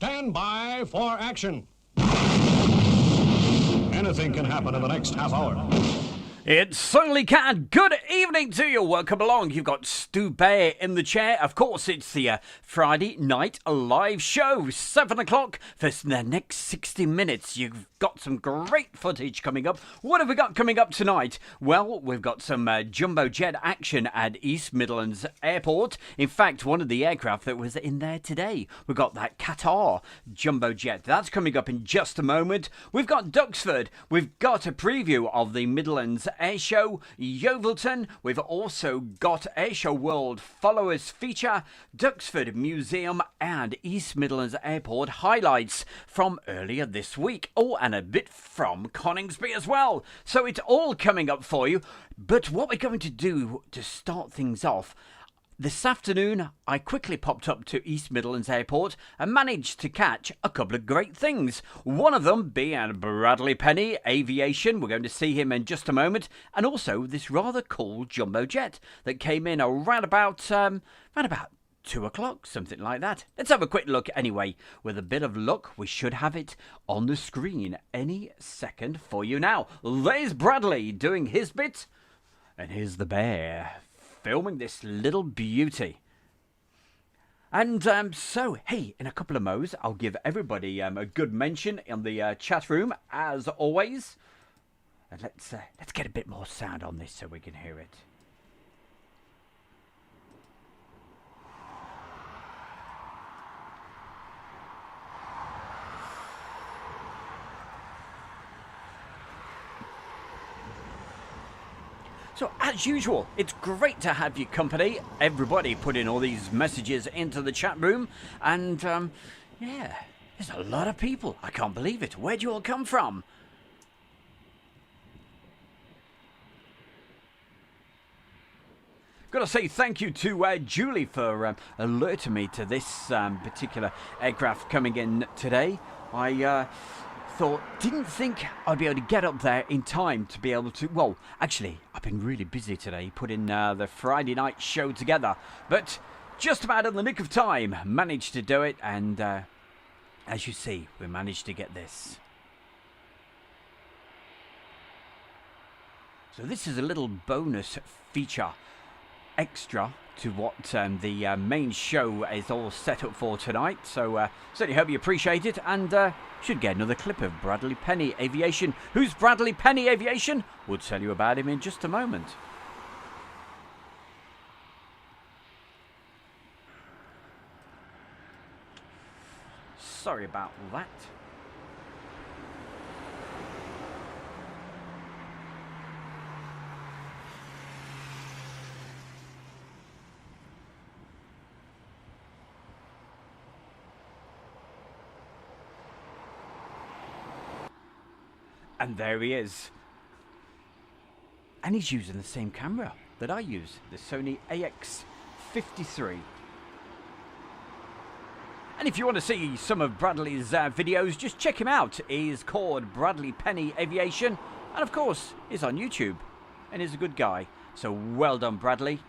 Stand by for action. Anything can happen in the next half hour. It certainly can. Good evening to you. Welcome along. You've got Stu Bear in the chair. Of course, it's the Friday night live show. 7 o'clock for the next 60 minutes. You've got some great footage coming up. What have we got coming up tonight? Well, we've got some jumbo jet action at East Midlands Airport. In fact, one of the aircraft that was in there today. We've got that Qatar jumbo jet. That's coming up in just a moment. We've got Duxford. We've got a preview of the Midlands Airshow, Yeovilton. We've also got Airshow World Followers Feature, Duxford Museum and East Midlands Airport highlights from earlier this week. Oh, and a bit from Coningsby as well. So it's all coming up for you. But what we're going to do to start things off, this afternoon, I quickly popped up to East Midlands Airport and managed to catch a couple of great things. One of them being Bradley Penny Aviation. We're going to see him in just a moment. And also this rather cool jumbo jet that came in around about 2 o'clock, something like that. Let's have a quick look anyway. With a bit of luck, we should have it on the screen any second for you now. There's Bradley doing his bit. And here's the bear filming this little beauty. And so, hey, in a couple of mo's, I'll give everybody a good mention in the chat room, as always. And let's get a bit more sound on this so we can hear it. So, as usual, it's great to have your company. Everybody put in all these messages into the chat room. And, yeah, there's a lot of people. I can't believe it. Where'd you all come from? Got to say thank you to Julie for alerting me to this particular aircraft coming in today. Didn't think I'd be able to get up there in time to be able to, well, actually, I've been really busy today putting the Friday night show together, but just about in the nick of time, managed to do it, and as you see, we managed to get this. So this is a little bonus feature extra to what the main show is all set up for tonight. So certainly hope you appreciate it, and should get another clip of Bradley Penny Aviation. Who's Bradley Penny Aviation? We'll tell you about him in just a moment. Sorry about that. And there he is. And he's using the same camera that I use, the Sony AX53. And if you want to see some of Bradley's videos, just check him out. He's called Bradley Penny Aviation. And of course, he's on YouTube. And he's a good guy. So well done, Bradley.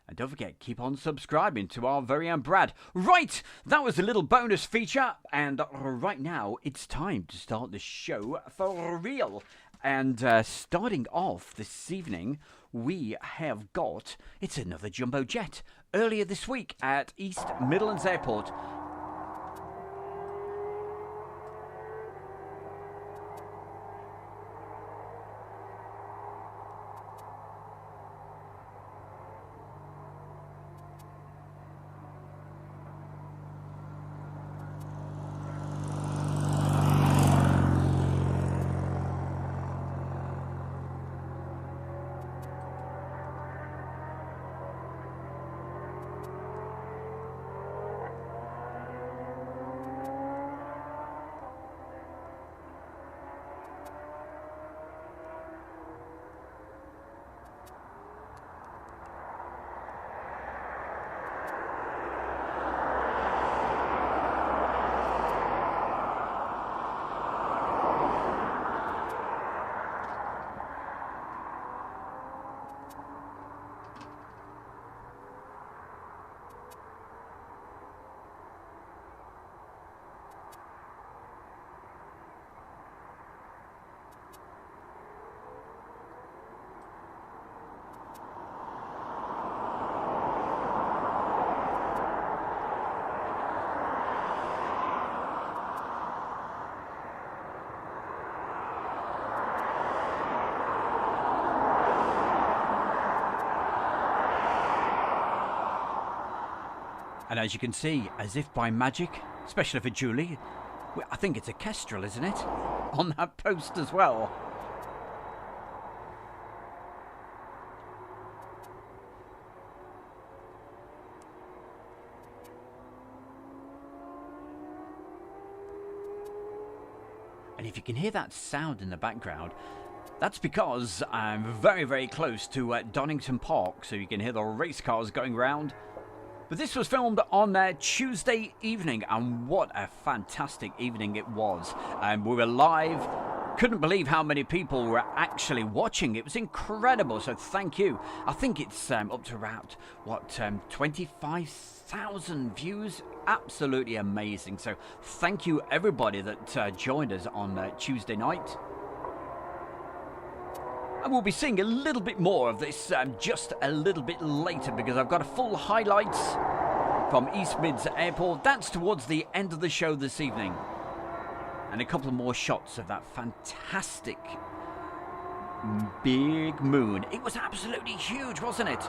And don't forget, keep on subscribing to our very own Brad. Right, that was a little bonus feature. And right now, it's time to start the show for real. And starting off this evening, we have got, it's another jumbo jet. Earlier this week at East Midlands Airport. And as you can see, as if by magic, especially for Julie, I think it's a kestrel, isn't it? On that post as well. And if you can hear that sound in the background, that's because I'm very, very close to Donington Park, so you can hear the race cars going round. But this was filmed on Tuesday evening, and what a fantastic evening it was. And we were live. Couldn't believe how many people were actually watching. It was incredible, so thank you. I think it's up to around, 25,000 views. Absolutely amazing. So thank you everybody that joined us on Tuesday night. And we'll be seeing a little bit more of this just a little bit later, because I've got a full highlights from East Mids Airport. That's towards the end of the show this evening. And a couple more shots of that fantastic big moon. It was absolutely huge, wasn't it?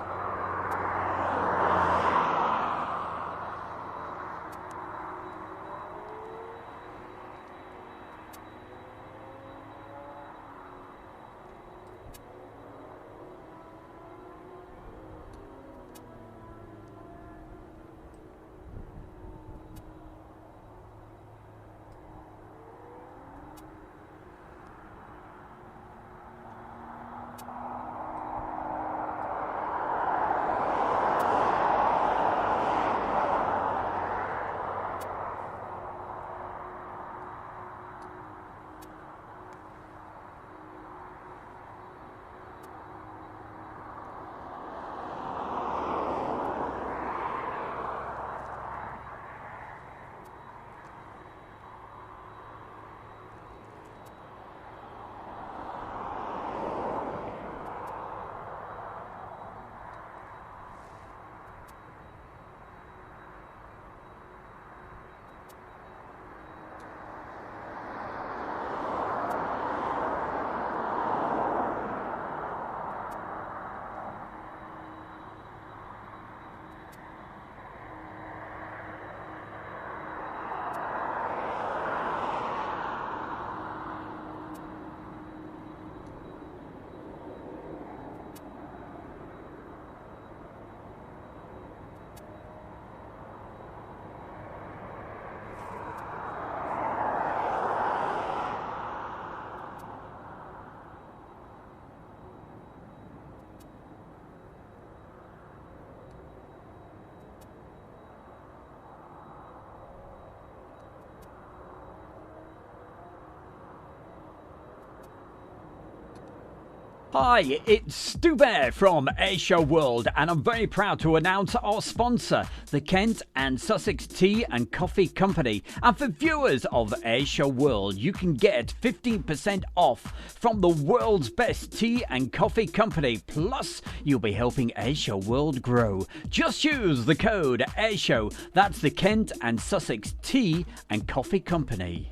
Hi, it's Stu Bear from Airshow World, and I'm very proud to announce our sponsor, the Kent and Sussex Tea and Coffee Company. And for viewers of Airshow World, you can get 15% off from the world's best tea and coffee company. Plus, you'll be helping Airshow World grow. Just use the code Airshow. That's the Kent and Sussex Tea and Coffee Company.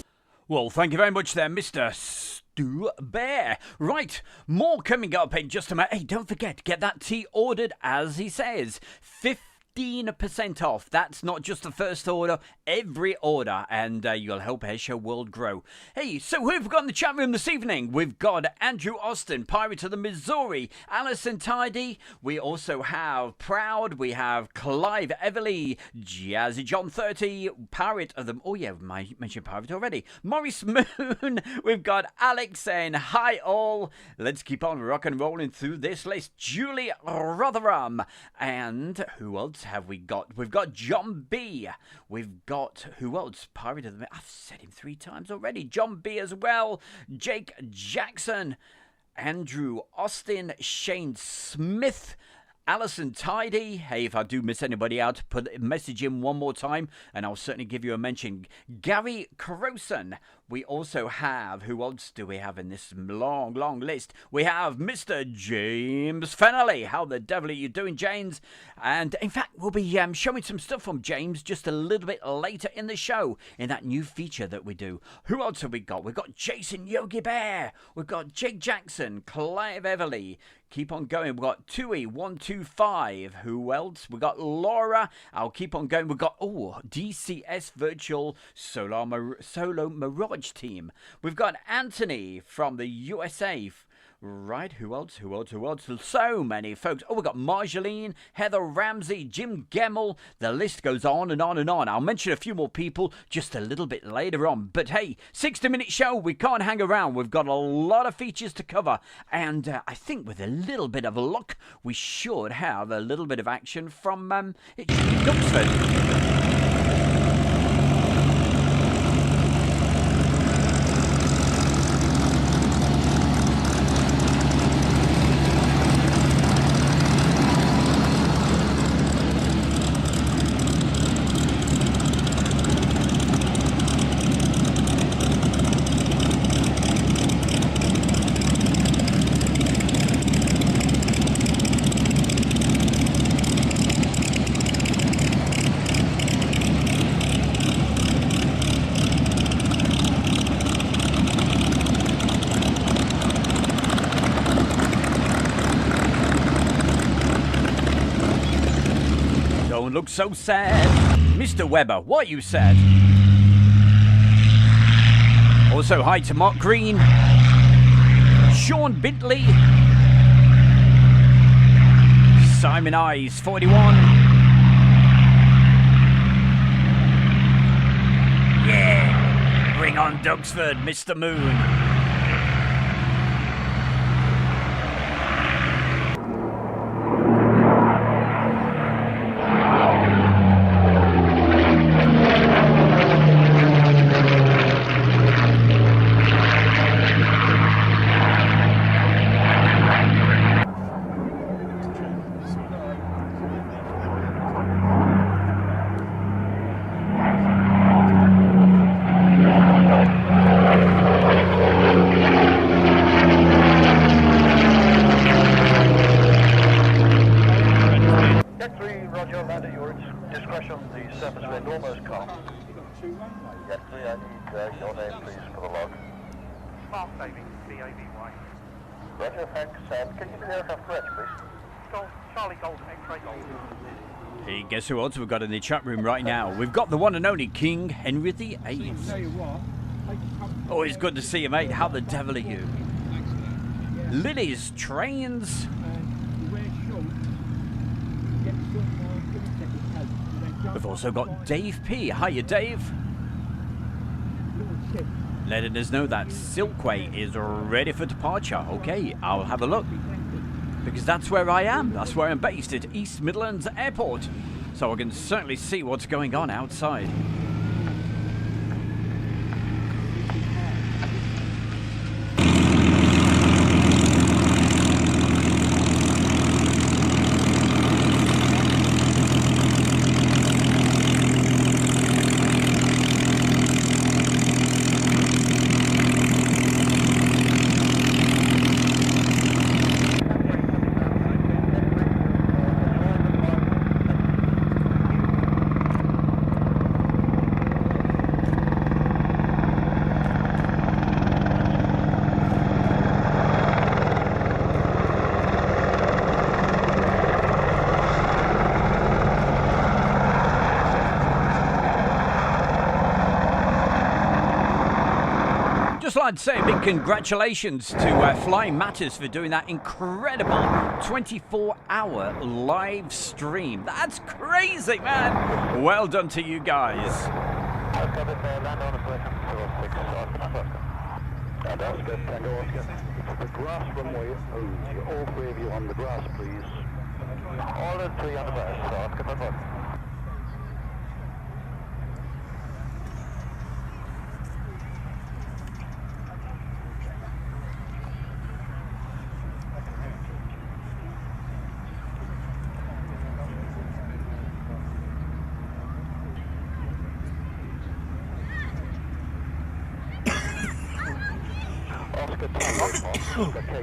Well, thank you very much there, Mr. Stu Bear. Right, more coming up in just a minute. Hey, don't forget, get that tea ordered as he says. 15% off. That's not just the first order, every order, and you'll help Airshow World grow. Hey, so who've we got in the chat room this evening? We've got Andrew Austin, Pirate of the Missouri, Alison Tidy. We also have Proud. We have Clive Everly, Jazzy John 30, Pirate of the... Oh yeah, I mentioned Pirate already. Maurice Moon. We've got Alex saying hi all. Let's keep on rock and rolling through this list. Julie Rotherham. And who else have we got? We've got John B. We've got, who else? Pirate of the... I've said him 3 times already. John B as well. Jake Jackson. Andrew Austin. Shane Smith. Alison Tidy. Hey, if I do miss anybody out, put a message in one more time and I'll certainly give you a mention. Gary Crowson. We also have, who else do we have in this long, long list? We have Mr. James Fennelly. How the devil are you doing, James? And in fact, we'll be showing some stuff from James just a little bit later in the show in that new feature that we do. Who else have we got? We've got Jason Yogi Bear. We've got Jake Jackson, Clive Everly. Keep on going. We've got Tui125. Who else? We've got Laura. I'll keep on going. We've got, DCS Virtual Solo Mirage Team. We've got Anthony from the USA. Right, who else? So many folks. We've got Marjolaine, Heather Ramsey, Jim Gemmell. The list goes on and on and on. I'll mention a few more people just a little bit later on. But hey, 60-minute show, we can't hang around. We've got a lot of features to cover. And I think with a little bit of luck, we should have a little bit of action from Duxford. Look so sad. Mr. Webber, what you said? Also, hi to Mark Green, Sean Bintley, Simon Eyes 41. Yeah, bring on Duxford, Mr. Moon. Hey, guess who else we've got in the chat room right now? We've got the one and only King Henry VIII. Always good to see you, mate. How the devil are you? Lily's Trains. We've also got Dave P. Hiya, Dave. Letting us know that Silkway is ready for departure. Okay, I'll have a look. Because that's where I am. That's where I'm based, at East Midlands Airport. So I can certainly see what's going on outside. I'd say a big congratulations to Flying Matters for doing that incredible 24-hour live stream. That's crazy, man. Well done to you guys. The grass runway, all three of you on the grass, please. All the three on the grass.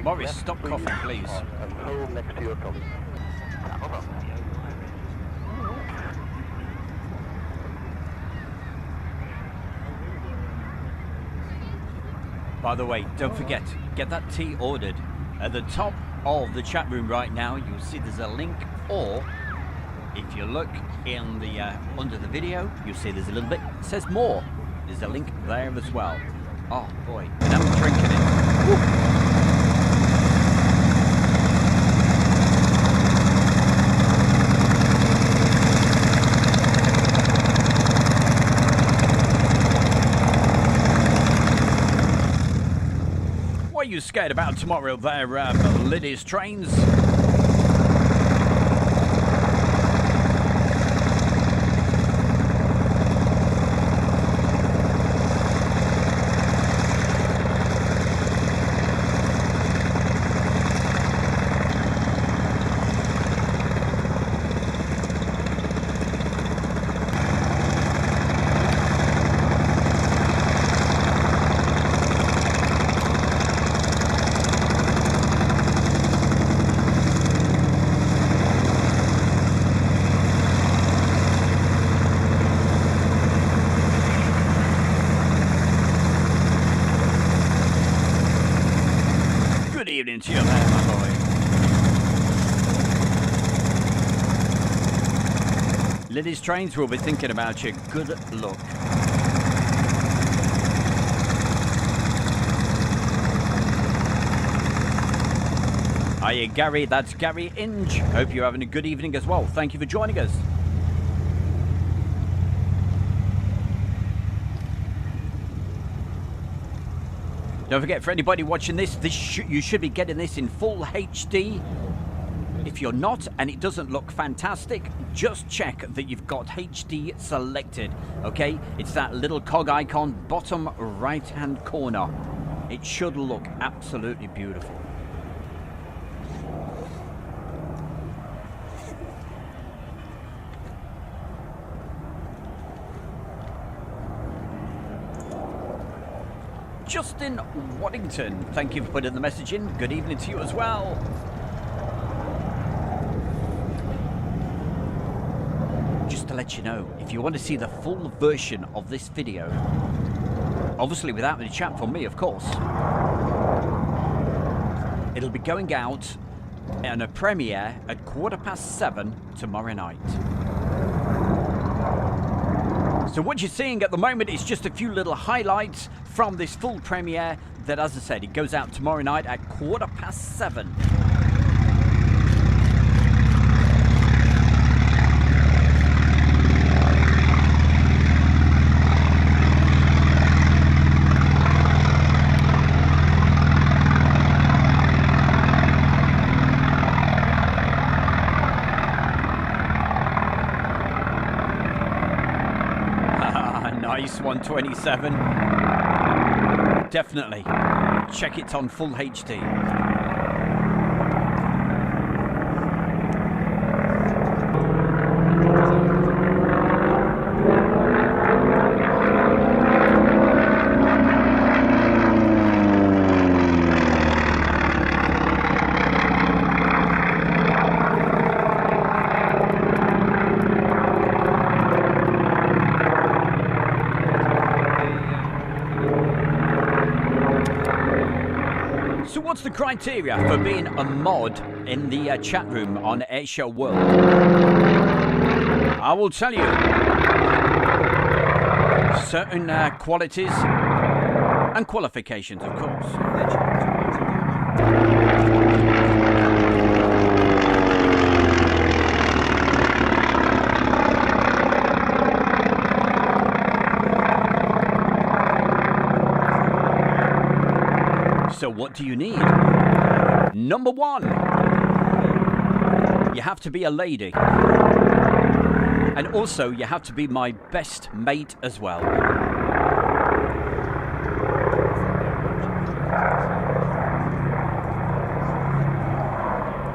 Morris, stop coughing, please. And hold next to your tongue. By the way, don't forget, get that tea ordered. At the top of the chat room right now, you'll see there's a link, or if you look in the under the video, you'll see there's a little bit, it says more. There's a link there as well. Oh boy, and I'm drinking it. Woo. What are you scared about tomorrow there, ladies trains? To you there, my boy. Ladies trains will be thinking about you. Good luck. Hiya, Gary. That's Gary Inge. Hope you're having a good evening as well. Thank you for joining us. Don't forget, for anybody watching this, you should be getting this in full HD. If you're not, and it doesn't look fantastic, just check that you've got HD selected, okay? It's that little cog icon, bottom right-hand corner. It should look absolutely beautiful. Justin Waddington, thank you for putting the message in. Good evening to you as well. Just to let you know, if you want to see the full version of this video, obviously without any chat from me, of course, it'll be going out in a premiere at 7:15 tomorrow night. So what you're seeing at the moment is just a few little highlights from this full premiere that, as I said, it goes out tomorrow night at 7:15. Nice 127. Definitely check it on full HD. What's the criteria for being a mod in the chat room on Airshow World? I will tell you. Certain qualities and qualifications, of course. So what do you need? Number one, you have to be a lady. And also, you have to be my best mate as well.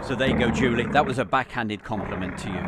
So there you go, Julie. That was a backhanded compliment to you.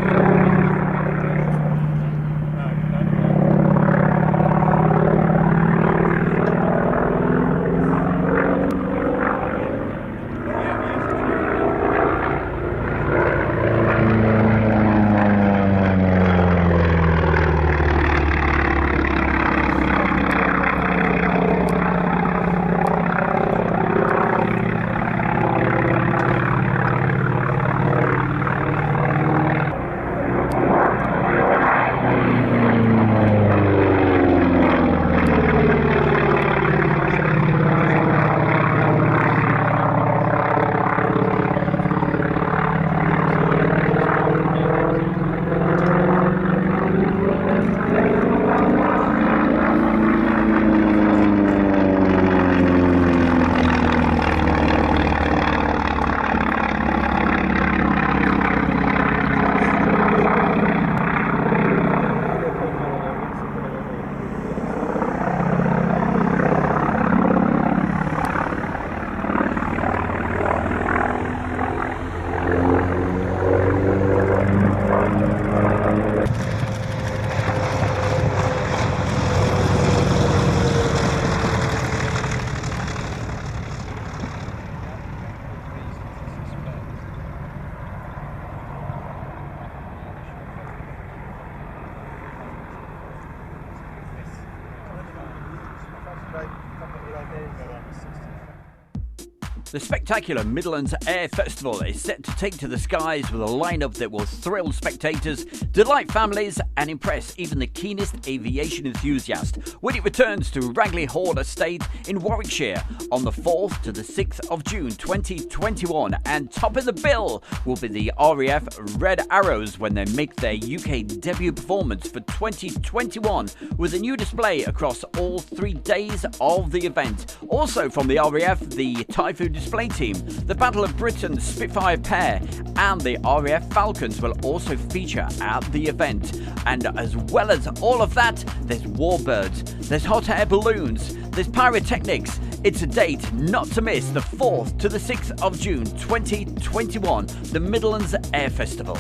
The spectacular Midlands Air Festival is set to take to the skies with a lineup that will thrill spectators, delight families, and impress even the keenest aviation enthusiast when it returns to Ragley Hall Estate in Warwickshire on the 4th to the 6th of June 2021. And topping the bill will be the RAF Red Arrows when they make their UK debut performance for 2021 with a new display across all 3 days of the event. Also from the RAF, the Typhoon display team, the Battle of Britain Spitfire pair, and the RAF Falcons will also feature at the event. And as well as all of that, there's warbirds, there's hot air balloons, there's pyrotechnics. It's a date not to miss, the 4th to the 6th of June 2021, the Midlands Air Festival.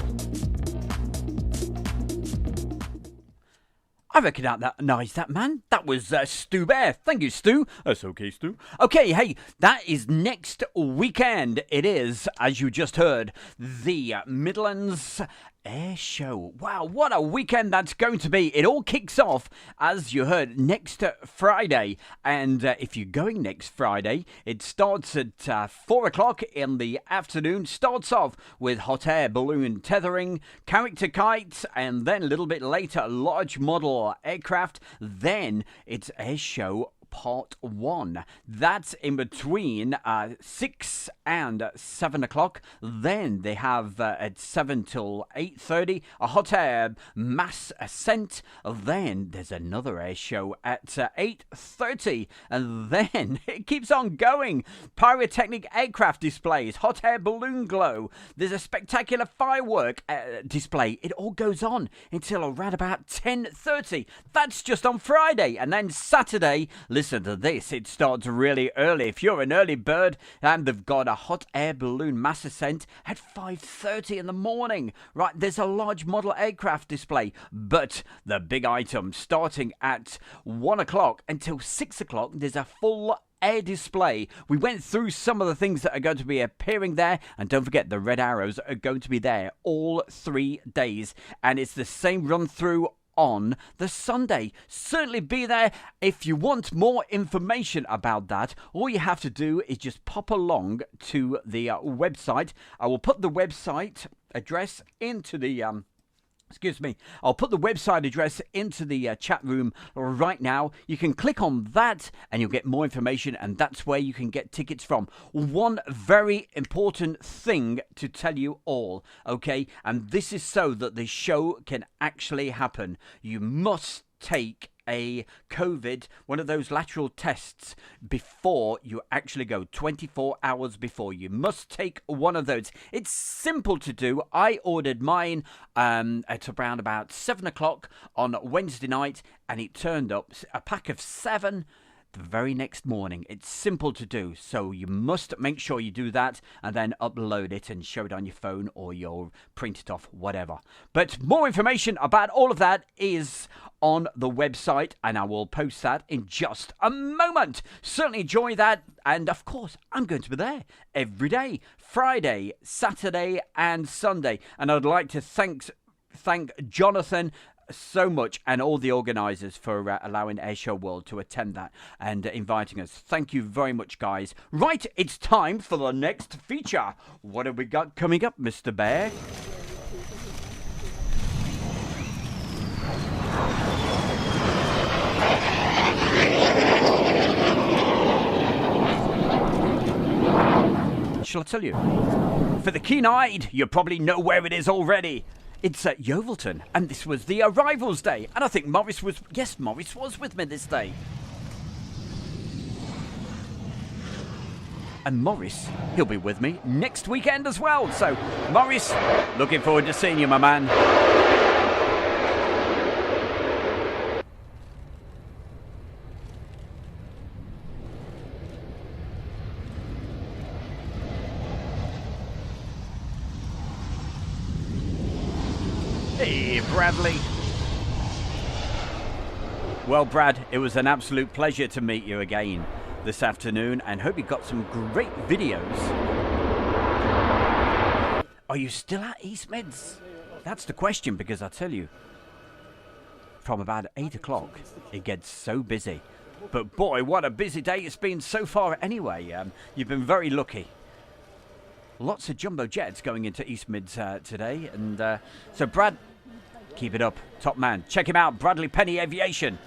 I recognise that man. That was Stu Bear. Thank you, Stu. That's okay, Stu. Okay, hey, that is next weekend. It is, as you just heard, the Midlands Air Show. Wow, what a weekend that's going to be. It all kicks off, as you heard, next Friday. And if you're going next Friday, it starts at 4 o'clock in the afternoon. Starts off with hot air balloon tethering, character kites, and then a little bit later, large model aircraft. Then it's Air Show Part 1. That's in between 6 and 7 o'clock. Then they have at 7 till 8:30 a hot air mass ascent. Then there's another air show at 8:30, and then it keeps on going. Pyrotechnic aircraft displays, hot air balloon glow. There's a spectacular firework display. It all goes on until around about 10:30. That's just on Friday, and then Saturday. Listen to this, it starts really early. If you're an early bird, and they've got a hot air balloon mass ascent at 5:30 in the morning. Right, there's a large model aircraft display, but the big item starting at 1 o'clock until 6 o'clock, there's a full air display. We went through some of the things that are going to be appearing there, and don't forget the Red Arrows are going to be there all 3 days, and it's the same run through on the Sunday. Certainly be there. If you want more information about that, all you have to do is just pop along to the website. I will put the website address into the I'll put the website address into the chat room right now. You can click on that and you'll get more information, and that's where you can get tickets from. One very important thing to tell you all, okay? And this is so that the show can actually happen. You must take a COVID, one of those lateral tests before you actually go, 24 hours before. You must take one of those. It's simple to do. I ordered mine at around about 7 o'clock on Wednesday night, and it turned up a pack of 7 the very next morning. It's simple to do, so you must make sure you do that and then upload it and show it on your phone, or you'll print it off, whatever. But more information about all of that is on the website, and I will post that in just a moment. Certainly enjoy that, and of course I'm going to be there every day, Friday, Saturday and Sunday. And I'd like to thank Jonathan so much and all the organisers for allowing Airshow World to attend that and inviting us. Thank you very much, guys. Right, it's time for the next feature. What have we got coming up, Mr. Bear? Shall I tell you? For the keen-eyed, you probably know where it is already. It's at Yeovilton, and this was the Arrivals Day, and I think Morris was with me this day. And Morris, he'll be with me next weekend as well. So, Morris, looking forward to seeing you, my man. Hey, Bradley. Well, Brad, it was an absolute pleasure to meet you again this afternoon, and hope you got some great videos. Are you still at East Mids? That's the question, because I tell you, from about 8 o'clock, it gets so busy. But boy, what a busy day it's been so far anyway. You've been very lucky. Lots of jumbo jets going into East Mids today. And so Brad, keep it up. Top man. Check him out. Bradley Penny Aviation.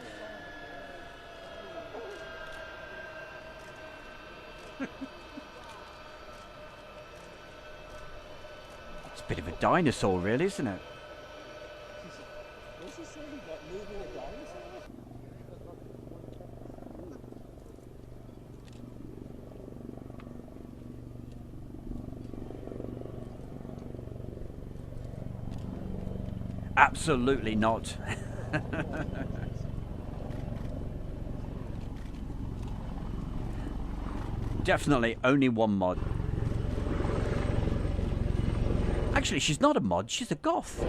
It's a bit of a dinosaur, really, isn't it? Absolutely not. Definitely only one mod. Actually, she's not a mod, she's a goth.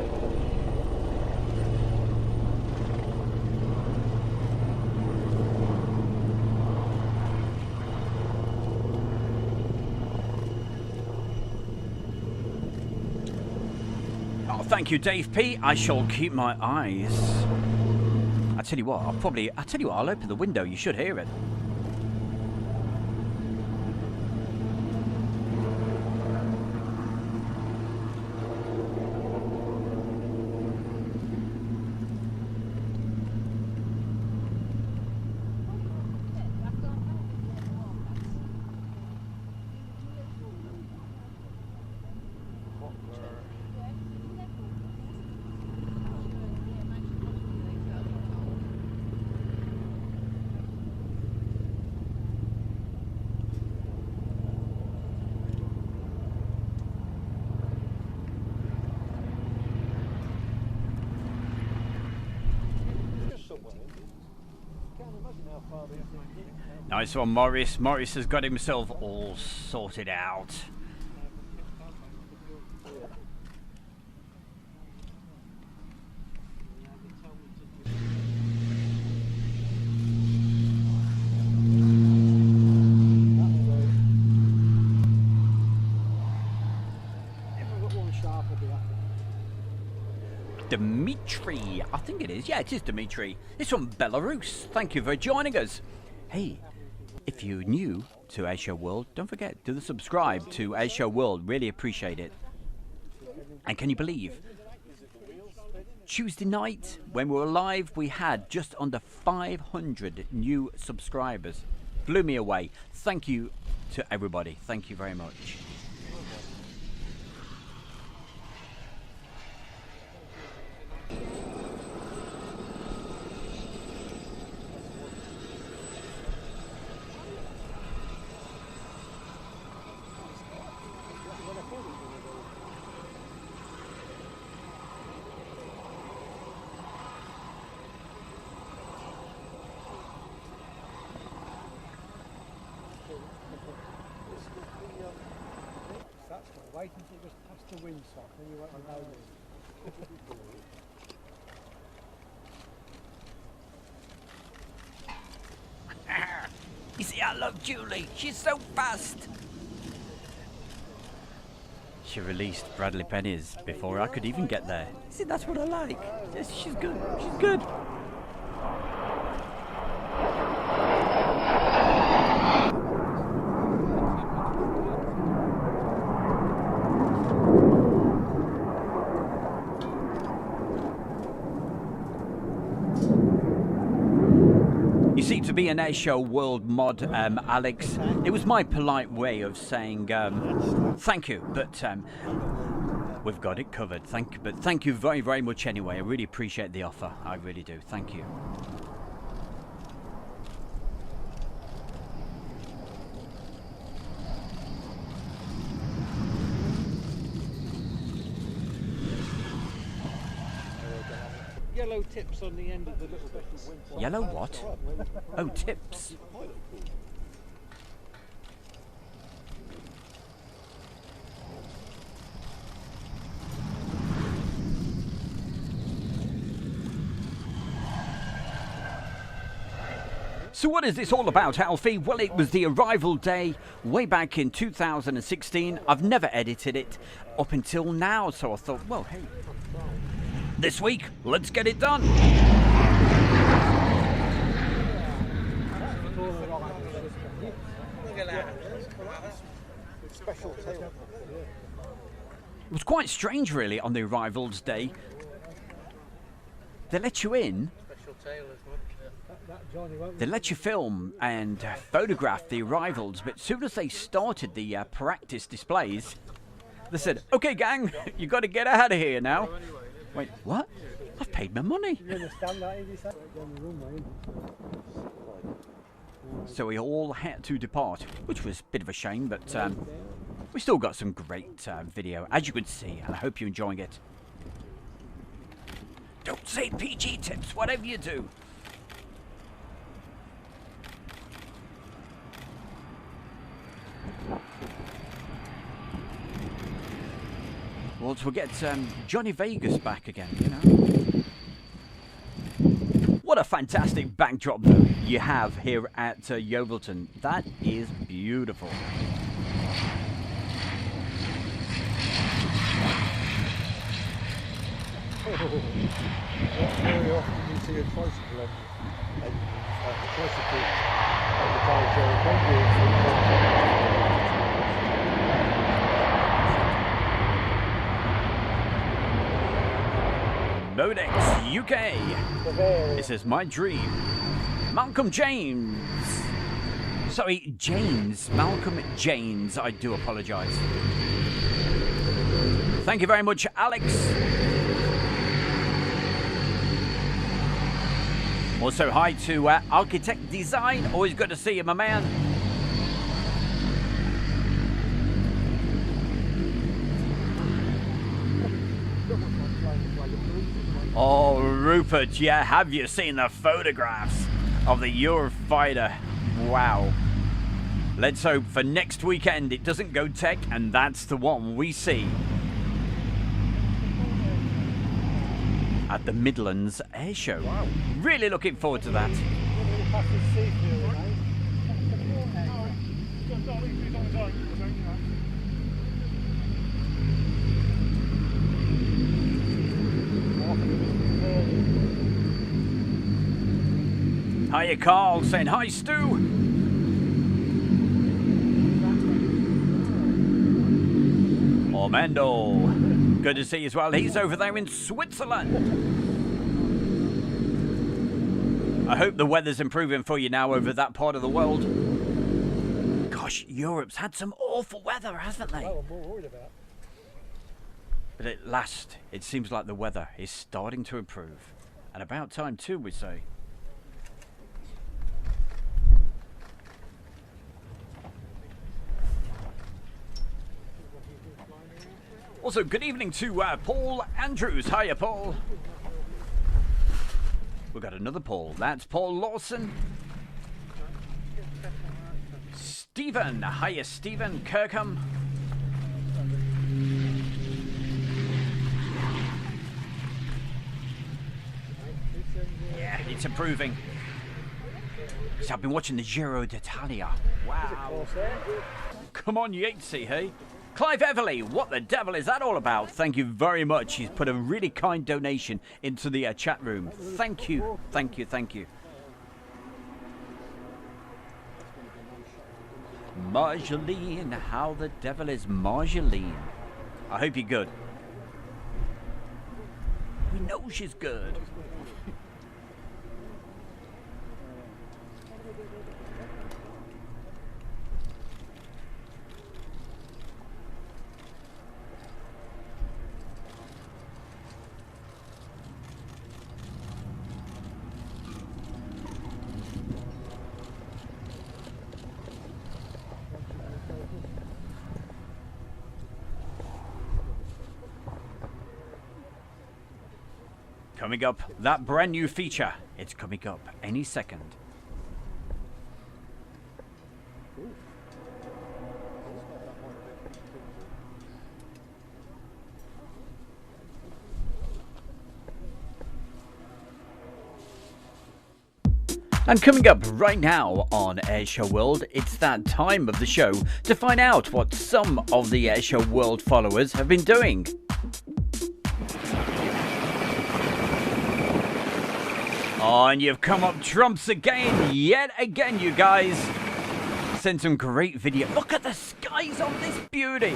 Oh, thank you, Dave P. I shall keep my eyes. I tell you what, I'll open the window. You should hear it. Nice one, Morris. Morris has got himself all sorted out. Dimitri, I think it is. Yeah, it is Dimitri. It's from Belarus. Thank you for joining us. Hey, if you're new to Airshow World, don't forget to subscribe to Airshow World. Really appreciate it. And can you believe, Tuesday night when we were live, we had just under 500 new subscribers. Blew me away. Thank you to everybody. Thank you very much. Wait until it goes past the windsock, then you won't know this. You see, I love Julie. She's so fast. She released Bradley Pennies before I could even get there. See, that's what I like. Yes, she's good. She's good. To be an Airshow World mod, Alex, it was my polite way of saying thank you, but we've got it covered. Thank you very, very much anyway. I really appreciate the offer. I really do. Thank you. Yellow tips on the end of the little bit. Yellow what? Oh, tips. So what is this all about, Alfie? Well, it was the arrival day way back in 2016. I've never edited it up until now, so I thought, well, hey, this week, let's get it done. special tail. It was quite strange, really, on the arrivals day. They let you in. They let you film and photograph the arrivals, but as soon as they started the practice displays, they said, "Okay, gang, you got to get out of here now." Wait, what? I've paid my money. You understand that? So we all had to depart, which was a bit of a shame, but we still got some great video, as you could see, and I hope you're enjoying it. Don't say PG tips, whatever you do. Well, we'll get Johnny Vegas back again, you know. What a fantastic backdrop, though, you have here at Yeovilton. That is beautiful. Very often you see a tricycle and tricycle Modex UK. This is my dream. Malcolm James. Sorry, James. Malcolm James. I do apologise. Thank you very much, Alex. Also, hi to Architect Design. Always good to see you, my man. Oh, Rupert, yeah, have you seen the photographs of the Eurofighter? Wow. Let's hope for next weekend it doesn't go tech, and that's the one we see at the Midlands Air Show. Wow. Really looking forward to that. Hiya, Carl, saying hi, Stu. Armando, good to see you as well. He's over there in Switzerland. I hope the weather's improving for you now over that part of the world. Gosh, Europe's had some awful weather, hasn't they? Well, I'm more worried about. But at last, it seems like the weather is starting to improve. And about time too, we say. Also, good evening to Paul Andrews. Hiya, Paul. We've got another Paul. That's Paul Lawson. Stephen. Hiya, Stephen Kirkham. Yeah, it's improving. So I've been watching the Giro d'Italia. Wow. Come on, Yatesy, hey? Clive Everly, what the devil is that all about? Thank you very much. He's put a really kind donation into the chat room. Thank you, thank you, thank you. Marjolaine, how the devil is Marjolaine? I hope you're good. We know she's good. Coming up, that brand new feature. It's coming up any second. And coming up right now on Airshow World, it's that time of the show to find out what some of the Airshow World followers have been doing. Oh, and you've come up trumps again, yet again, you guys. send some great video. Look at the skies on this beauty.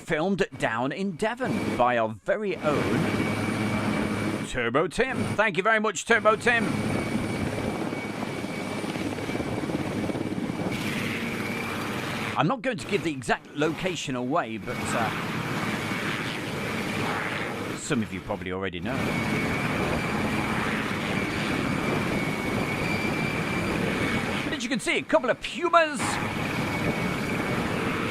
Filmed down in Devon by our very own Turbo Tim. Thank you very much, Turbo Tim. I'm not going to give the exact location away, but some of you probably already know. But as you can see, a couple of Pumas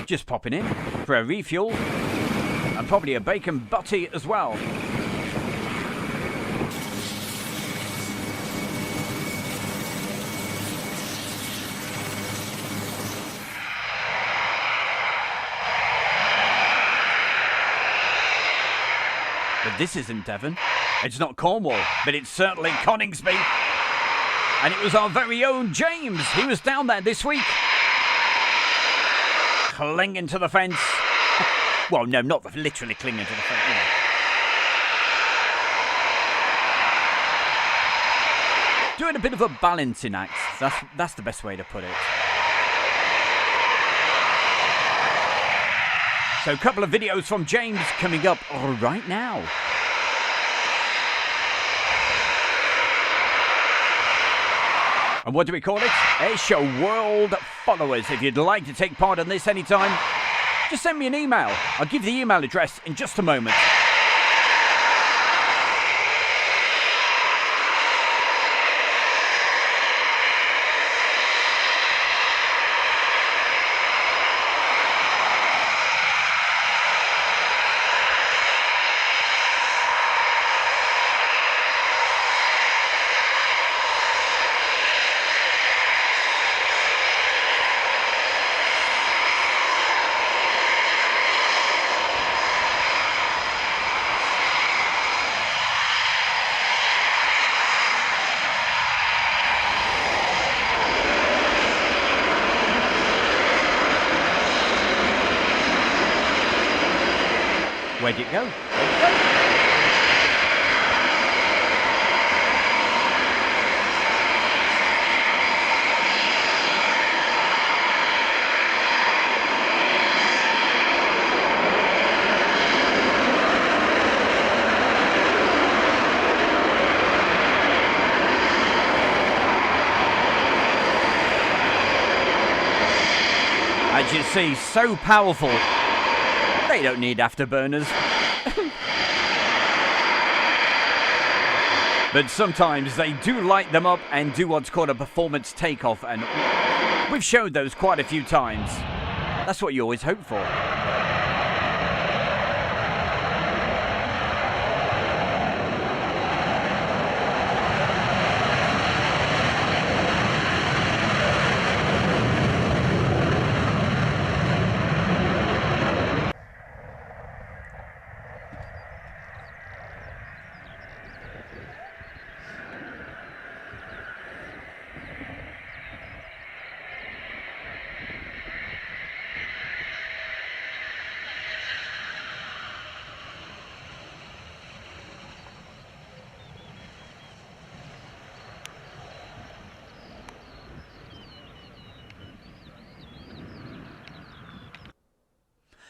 just popping in for a refuel, and probably a bacon butty as well. But this isn't Devon. It's not Cornwall, but it's certainly Coningsby. And it was our very own James. He was down there this week, clinging to the fence. Well, no, not literally clinging to the fence. You know. Doing a bit of a balancing act. That's the best way to put it. So a couple of videos from James coming up right now. And what do we call it? Airshow World Followers. If you'd like to take part in this anytime, just send me an email. I'll give the email address in just a moment. Where'd it go? Where'd it go? As you see, so powerful. They don't need afterburners. But sometimes they do light them up and do what's called a performance takeoff, and we've showed those quite a few times. That's what you always hope for.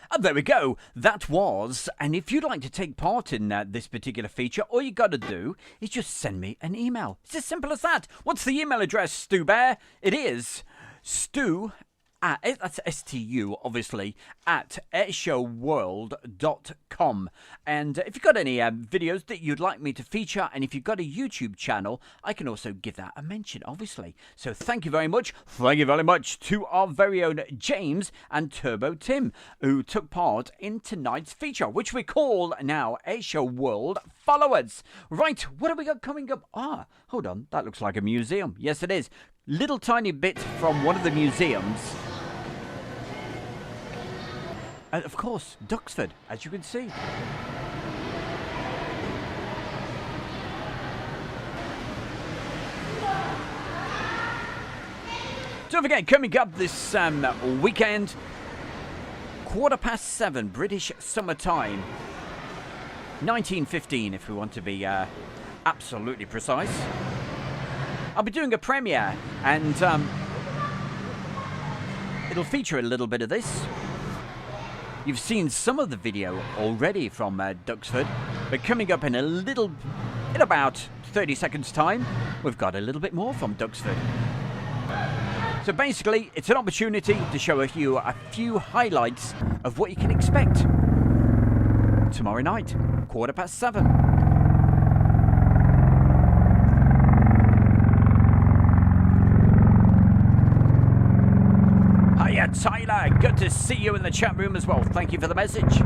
And there we go. That was, and if you'd like to take part in this particular feature, all you got to do is just send me an email. It's as simple as that. What's the email address, Stu Bear? It is Stu, that's STU, obviously, at airshowworld.com. And if you've got any videos that you'd like me to feature, and if you've got a YouTube channel, I can also give that a mention, obviously. So thank you very much. Thank you very much to our very own James and Turbo Tim, who took part in tonight's feature, which we call now Airshow World Followers. Right, what have we got coming up? Ah, hold on, that looks like a museum. Yes, it is. Little tiny bit from one of the museums. And of course, Duxford, as you can see. Don't forget, coming up this weekend, 7:15 British summertime. 1915, if we want to be absolutely precise. I'll be doing a premiere, and it'll feature a little bit of this. You've seen some of the video already from Duxford, but coming up in about 30 seconds time, we've got a little bit more from Duxford. So basically, it's an opportunity to show you a few highlights of what you can expect tomorrow night, 7:15. Hiya, Tyler. Good to see you in the chat room as well. Thank you for the message.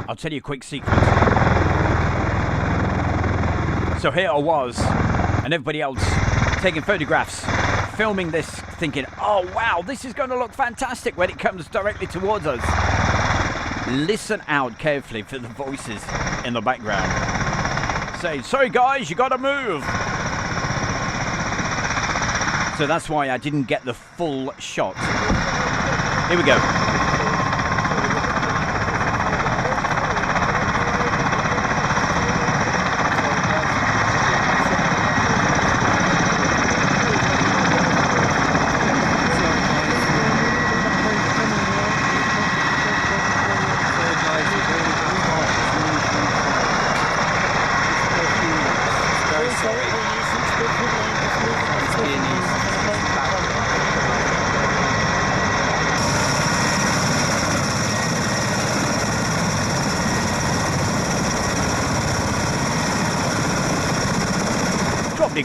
I'll tell you a quick secret. So here I was, and everybody else taking photographs, filming this, thinking, oh wow, this is going to look fantastic when it comes directly towards us. Listen out carefully for the voices in the background. Say, sorry guys, you gotta move. So that's why I didn't get the full shot. Here we go.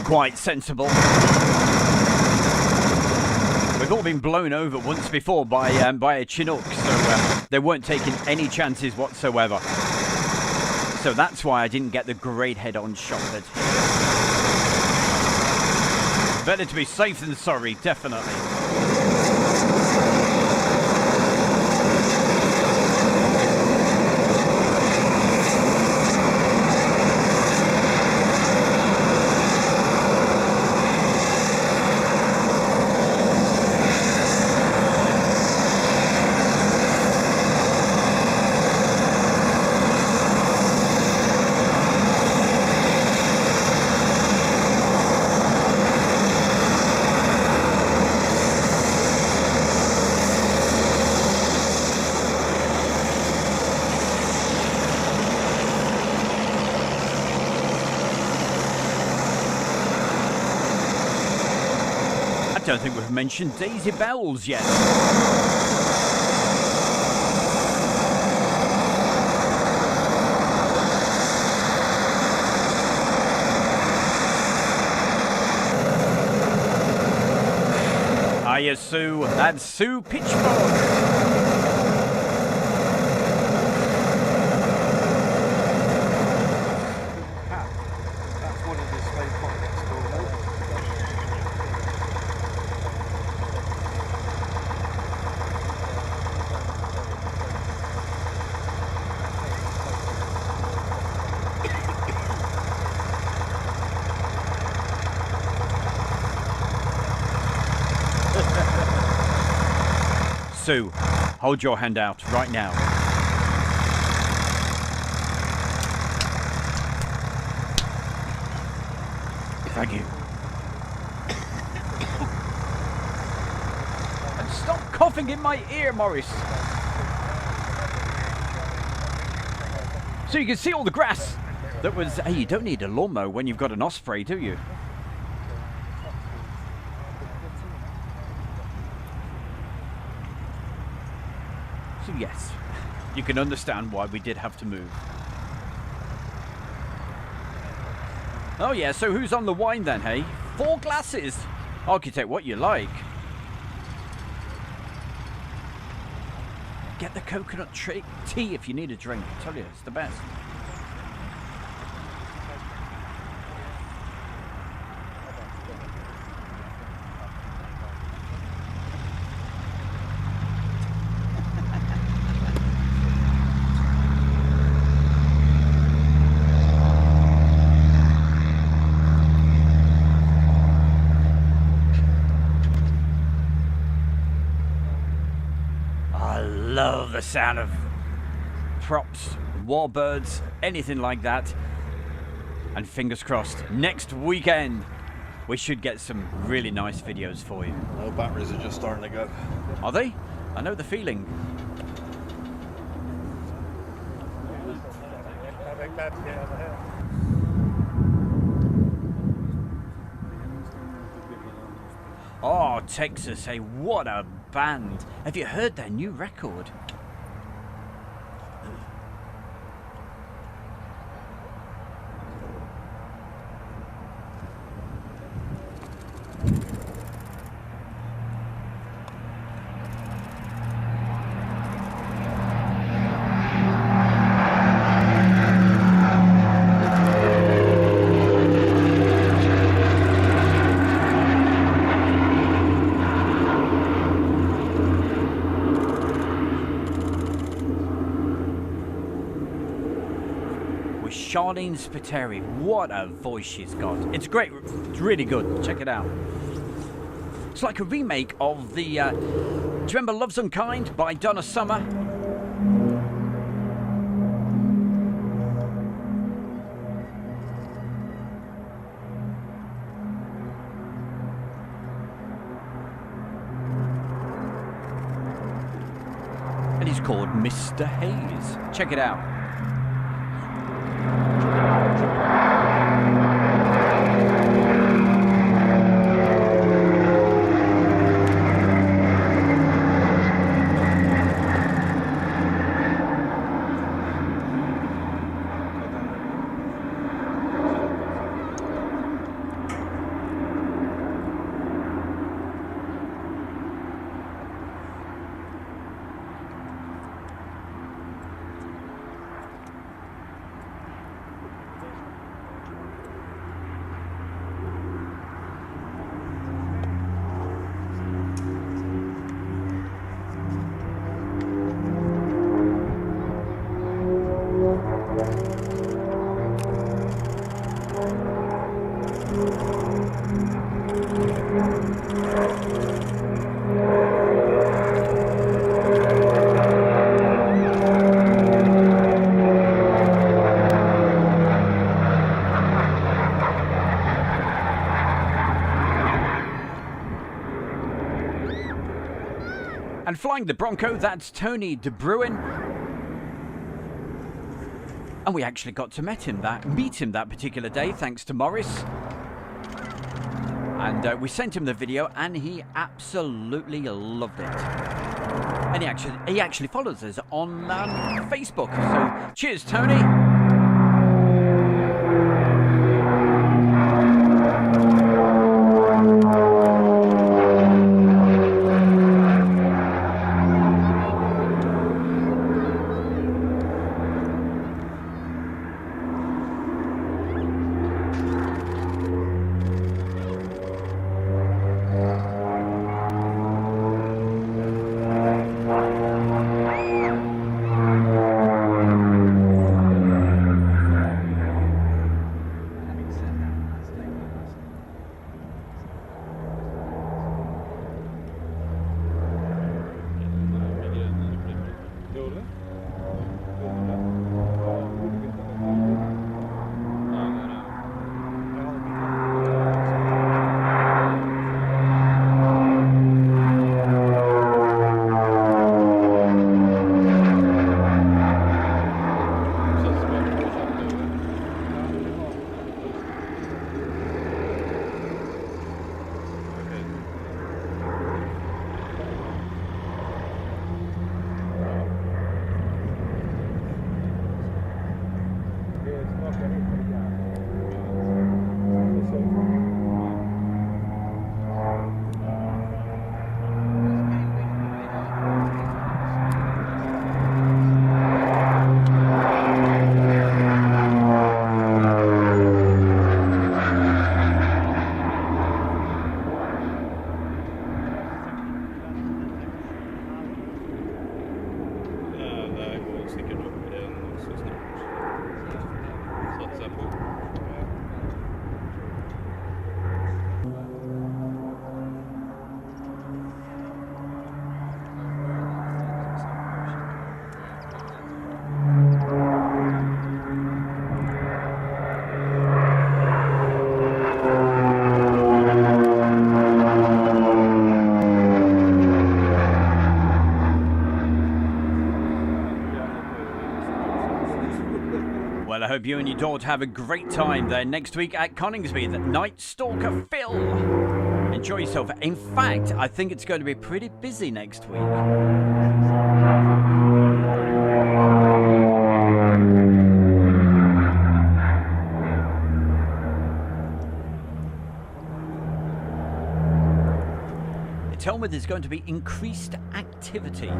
Quite sensible. We've all been blown over once before by a Chinook, so they weren't taking any chances whatsoever. So that's why I didn't get the great head-on shot. Better to be safe than sorry, definitely. I don't think we've mentioned Daisy Bells yet. Hiya, Sue. That's Sue Pitchfork. Sue, hold your hand out right now. Thank you. And stop coughing in my ear, Morris. So you can see all the grass that was... Hey, you don't need a lawnmower when you've got an Osprey, do you? So yes, you can understand why we did have to move. Oh yeah, so who's on the wine then, hey? 4 glasses! I can take what you like. Get the coconut tea if you need a drink. I tell you, it's the best. Love the sound of props, warbirds, anything like that. And fingers crossed, next weekend we should get some really nice videos for you. No, batteries are just starting to go. Are they? I know the feeling. Oh, Texas, hey, what a band. Have you heard their new record? Charlene Spiteri, what a voice she's got. It's great, it's really good. Check it out. It's like a remake of the, do you remember Love's Unkind by Donna Summer? And he's called Mr. Hayes. Check it out. And flying the Bronco, that's Tony De Bruin. And we actually got to meet him that particular day, thanks to Morris. And we sent him the video, and he absolutely loved it. And he actually follows us on Facebook. So cheers, Tony. hope you and your daughter have a great time there next week at Coningsby, the Night Stalker Phil. Enjoy yourself. In fact, I think it's going to be pretty busy next week. They tell me there's going to be increased activity.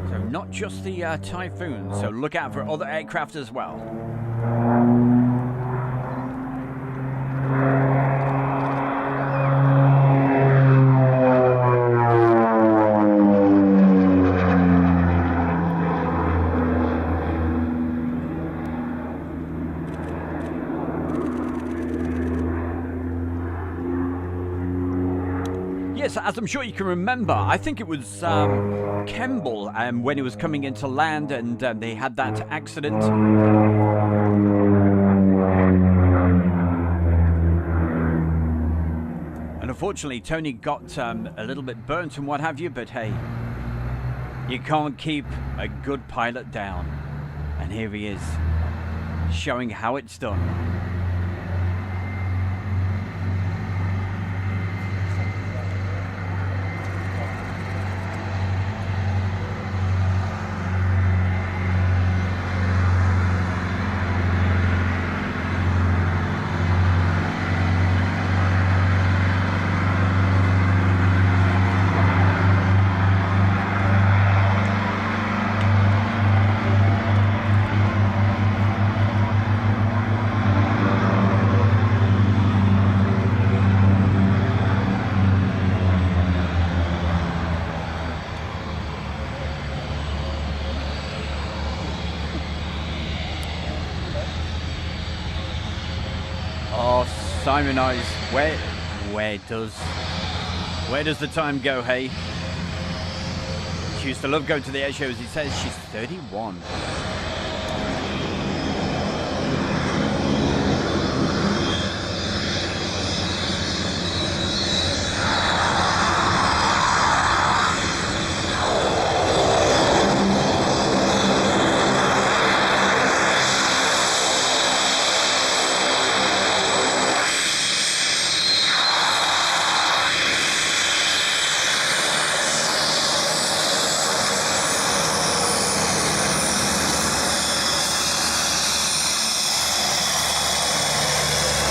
So not just the Typhoon, so look out for other aircraft as well. Yes, as I'm sure you can remember, I think it was Kemble when he was coming into land and they had that accident. And unfortunately, Tony got a little bit burnt and what have you, but hey, you can't keep a good pilot down. And here he is, showing how it's done. Simon Eyes, where does the time go, hey? She used to love going to the air shows. He says she's 31.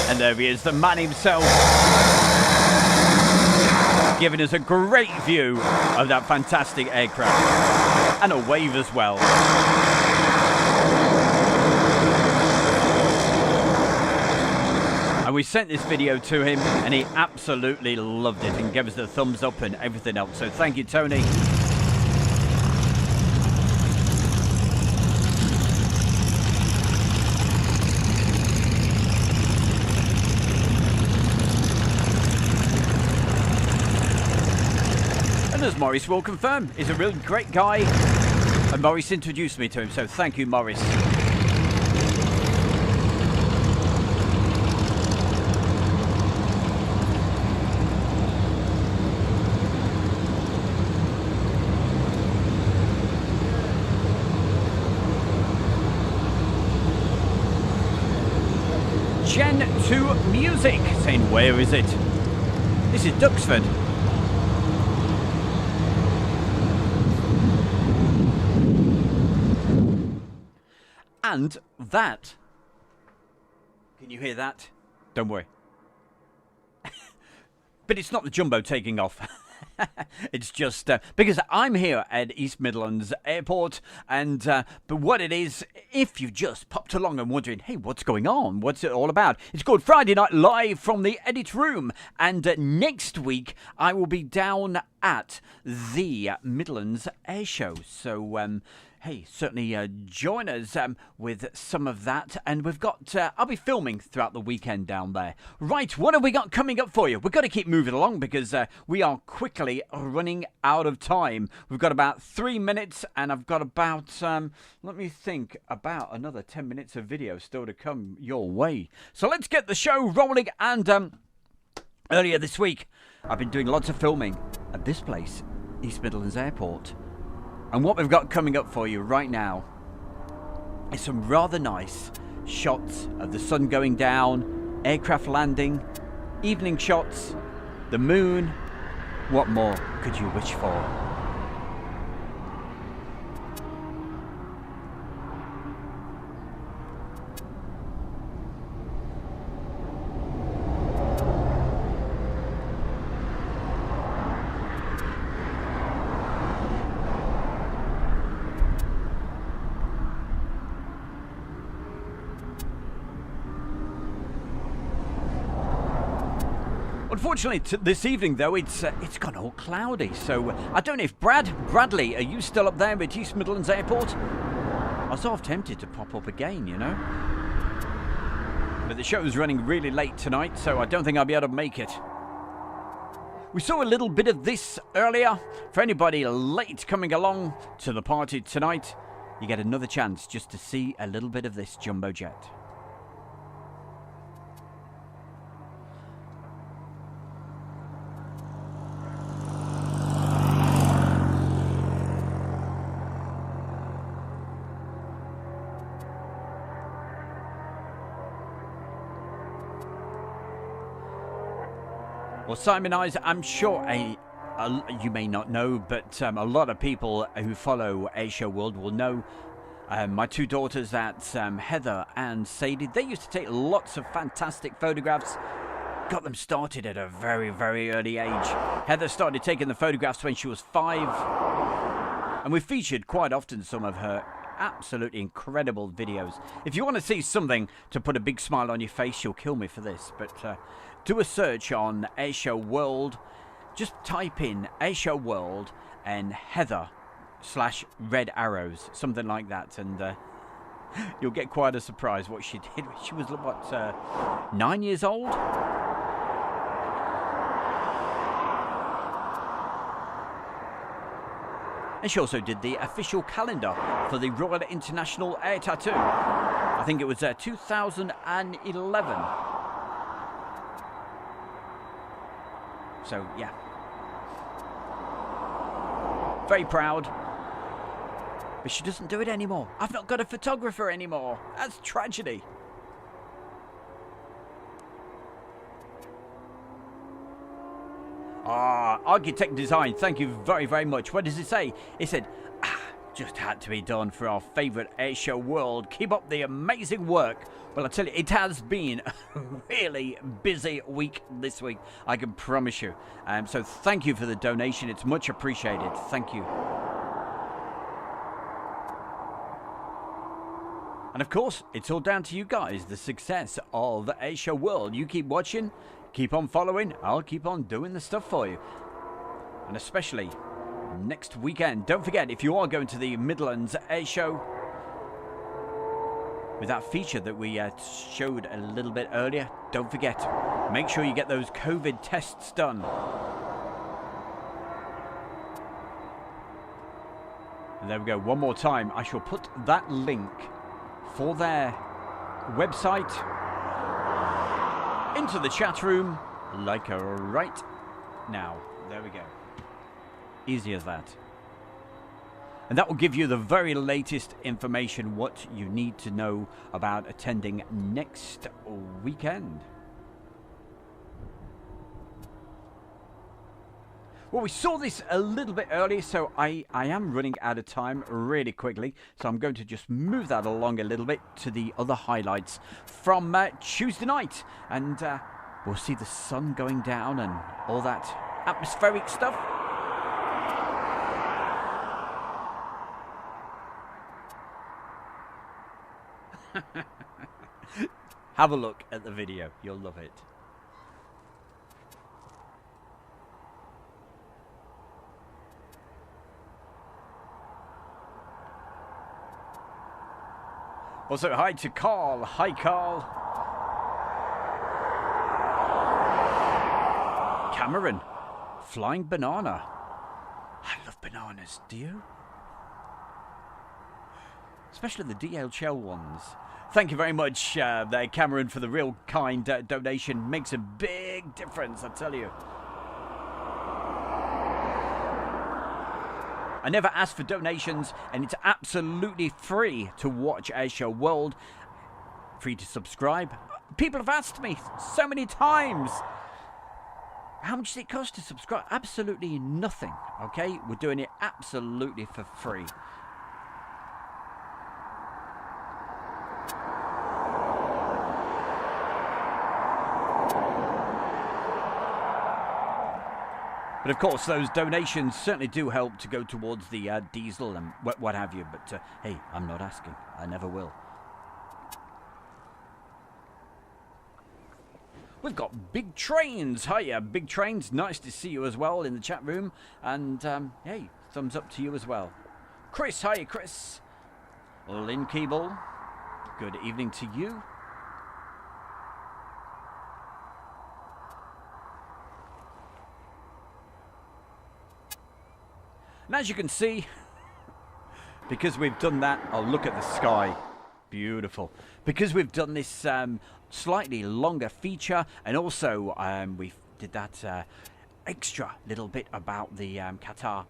And there he is, the man himself, giving us a great view of that fantastic aircraft. And a wave as well. And we sent this video to him, and he absolutely loved it and gave us the thumbs up and everything else. So thank you, Tony. As Maurice will confirm, he's a really great guy, and Maurice introduced me to him, so thank you, Maurice. Gen 2 Music saying, where is it? This is Duxford. And that, can you hear that? Don't worry. But it's not the jumbo taking off. It's just because I'm here at East Midlands Airport, and but what it is, if you just popped along and wondering, hey, what's going on? What's it all about? It's called Friday Night Live from the Edit Room, and next week I will be down at the Midlands Air Show. So hey, certainly join us with some of that. And we've got, I'll be filming throughout the weekend down there. Right, what have we got coming up for you? We've got to keep moving along because we are quickly running out of time. We've got about 3 minutes, and I've got about, let me think, about another 10 minutes of video still to come your way. So let's get the show rolling. And earlier this week, I've been doing lots of filming at this place, East Midlands Airport. And what we've got coming up for you right now is some rather nice shots of the sun going down, aircraft landing, evening shots, the moon. What more could you wish for? Unfortunately, this evening, though, it's gone all cloudy. So I don't know if Bradley, are you still up there at East Midlands Airport? I was half tempted to pop up again, you know. But the show's running really late tonight, so I don't think I'll be able to make it. We saw a little bit of this earlier. For anybody late coming along to the party tonight, you get another chance just to see a little bit of this jumbo jet. Well, Simon Eyes, I'm sure you may not know, but a lot of people who follow Airshow World will know my two daughters, that's Heather and Sadie. They used to take lots of fantastic photographs. Got them started at a very, very early age. Heather started taking the photographs when she was 5. And we featured quite often some of her absolutely incredible videos. If you want to see something to put a big smile on your face, you'll kill me for this. But do a search on Airshow World. Just type in Airshow World and Heather/Red Arrows, something like that, and you'll get quite a surprise what she did. She was, what, 9 years old? And she also did the official calendar for the Royal International Air Tattoo. I think it was 2011. So, yeah. Very proud. But she doesn't do it anymore. I've not got a photographer anymore. That's tragedy. Architect Design, thank you very, very much. What does it say? It said, just had to be done for our favourite Airshow World. Keep up the amazing work. Well, I tell you, it has been a really busy week this week, I can promise you. So thank you for the donation. It's much appreciated. Thank you. And of course, it's all down to you guys, the success of Airshow World. You keep watching, keep on following. I'll keep on doing the stuff for you. And especially next weekend. Don't forget, if you are going to the Midlands Air Show, with that feature that we showed a little bit earlier, don't forget, make sure you get those COVID tests done. And there we go, one more time. I shall put that link for their website into the chat room, like right now. There we go. Easy as that. And that will give you the very latest information, what you need to know about attending next weekend. Well, we saw this a little bit earlier, so I am running out of time really quickly. So I'm going to just move that along a little bit to the other highlights from Tuesday night. And we'll see the sun going down and all that atmospheric stuff. Have a look at the video. You'll love it. Also, hi to Carl. Hi, Carl. Cameron. Flying banana. I love bananas. Do you? Especially the DHL ones. Thank you very much there, Cameron, for the real kind donation. Makes a big difference, I tell you. I never ask for donations, and it's absolutely free to watch Airshow World. free to subscribe. People have asked me so many times, how much does it cost to subscribe? Absolutely nothing, okay? We're doing it absolutely for free. But of course, those donations certainly do help to go towards the diesel and what have you. But hey, I'm not asking. I never will. We've got Big Trains. Hiya, Big Trains. Nice to see you as well in the chat room. And hey, thumbs up to you as well. Chris, hiya, Chris. Lynn Keeble, good evening to you. And as you can see, because we've done that, oh, look at the sky. Beautiful. Because we've done this slightly longer feature, and also we did that extra little bit about the Qatar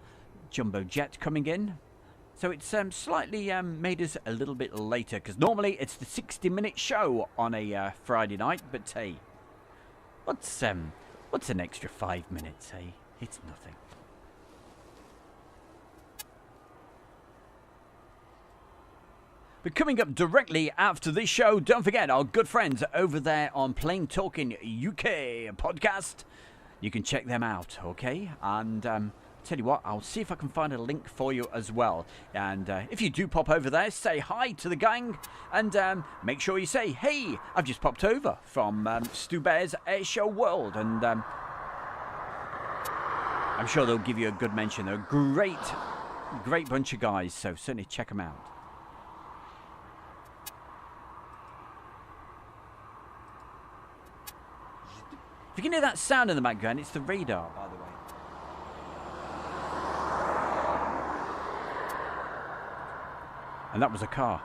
jumbo jet coming in. So it's slightly made us a little bit later, because normally it's the 60-minute show on a Friday night, but hey, what's an extra 5 minutes, hey? It's nothing. But coming up directly after this show, don't forget our good friends over there on Plain Talking UK podcast. You can check them out, okay? And tell you what, I'll see if I can find a link for you as well. And if you do pop over there, say hi to the gang. And make sure you say, hey, I've just popped over from Stu Bear's Airshow World. And I'm sure they'll give you a good mention. They're a great bunch of guys, so certainly check them out. If you can hear that sound in the background, it's the radar, by the way. And that was a car.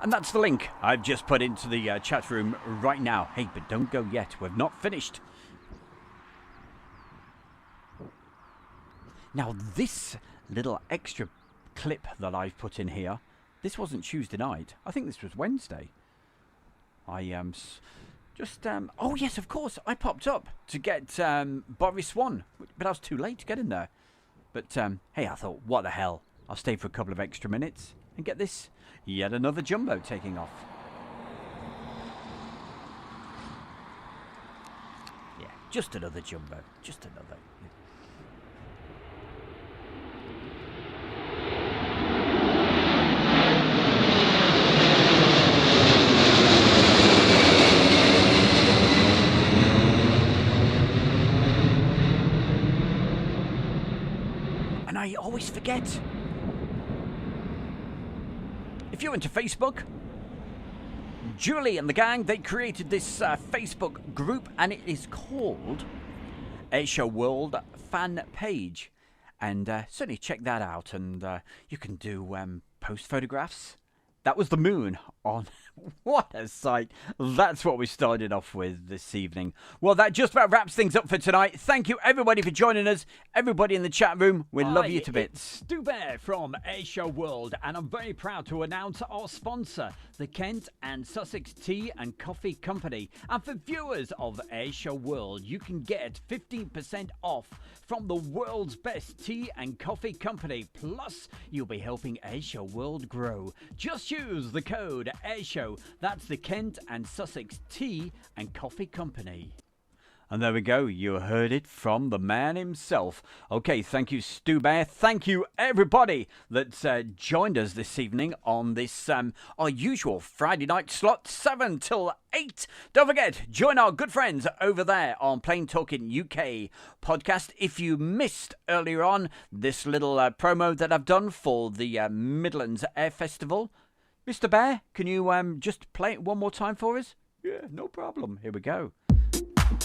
And that's the link I've just put into the chat room right now. Hey, but don't go yet. We've not finished. Now, this little extra clip that I've put in here, this wasn't Tuesday night. I think this was Wednesday. I oh, yes, of course. I popped up to get Boris Swan, but I was too late to get in there. But, hey, I thought, what the hell? I'll stay for a couple of extra minutes and get this. Yet another jumbo taking off. Yeah, just another jumbo. Just another. And I always forget. If you're into Facebook, Julie and the gang, they created this Facebook group, and it is called Airshow World Fan Page. And certainly check that out, and you can do post photographs. That was the moon on. What a sight. That's what we started off with this evening. Well, that just about wraps things up for tonight. Thank you, everybody, for joining us. Everybody in the chat room, we love you to bits. Stu Bear from Airshow World, and I'm very proud to announce our sponsor, the Kent and Sussex Tea and Coffee Company. And for viewers of Airshow World, you can get 15% off from the world's best tea and coffee company. Plus, you'll be helping Airshow World grow. Just use the code Airshow. That's the Kent and Sussex Tea and Coffee Company. And there we go. You heard it from the man himself. Okay, thank you, Stu Bear. Thank you, everybody that's joined us this evening on this our usual Friday night slot, 7 till 8. Don't forget, join our good friends over there on Plain Talking UK podcast. If you missed earlier on this little promo that I've done for the Midlands Air Festival, Mr. Bear, can you just play it one more time for us? Yeah, no problem. Here we go.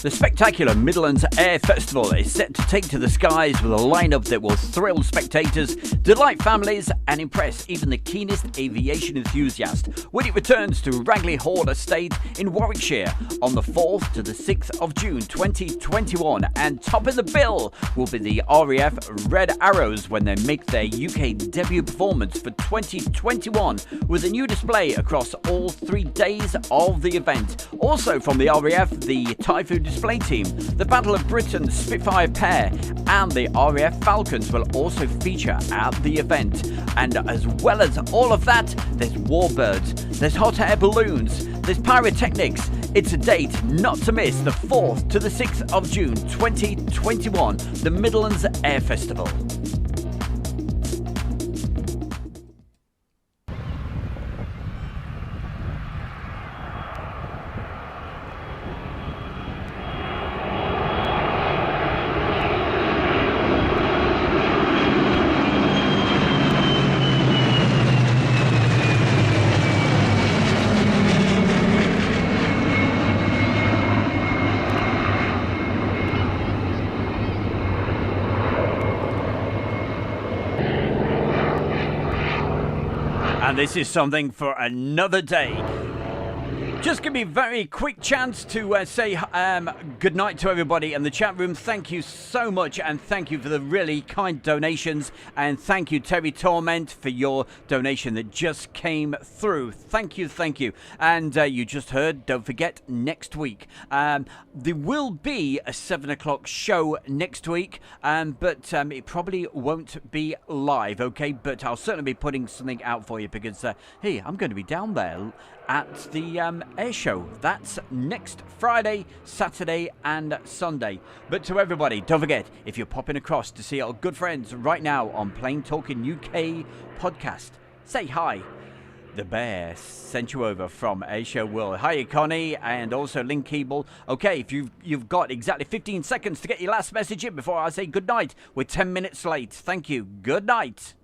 The spectacular Midlands Air Festival is set to take to the skies with a lineup that will thrill spectators, delight families, and impress even the keenest aviation enthusiast when it returns to Ragley Hall Estate in Warwickshire on the 4th to the 6th of June 2021. And topping the bill will be the RAF Red Arrows when they make their UK debut performance for 2021 with a new display across all 3 days of the event. Also from the RAF, the Typhoon display team, the Battle of Britain Spitfire pair, and the RAF Falcons will also feature at the event. And as well as all of that, there's warbirds, there's hot air balloons, there's pyrotechnics. It's a date not to miss, the 4th to the 6th of June 2021, the Midlands Air Festival. And this is something for another day. Just give me a very quick chance to say good night to everybody in the chat room. Thank you so much, and thank you for the really kind donations. And thank you, Terry Torment, for your donation that just came through. Thank you, thank you. And you just heard, don't forget, next week. There will be a 7 o'clock show next week, but it probably won't be live, okay? But I'll certainly be putting something out for you because, hey, I'm going to be down there at the air show. That's next Friday, Saturday and Sunday. But to everybody, don't forget, if you're popping across to see our good friends right now on Plain Talking UK podcast, say hi. The Bear sent you over from Asia World. Hi, Connie, and also Link Keeble. Okay, if you've got exactly 15 seconds to get your last message in before I say good night. We're 10 minutes late. Thank you. Good night.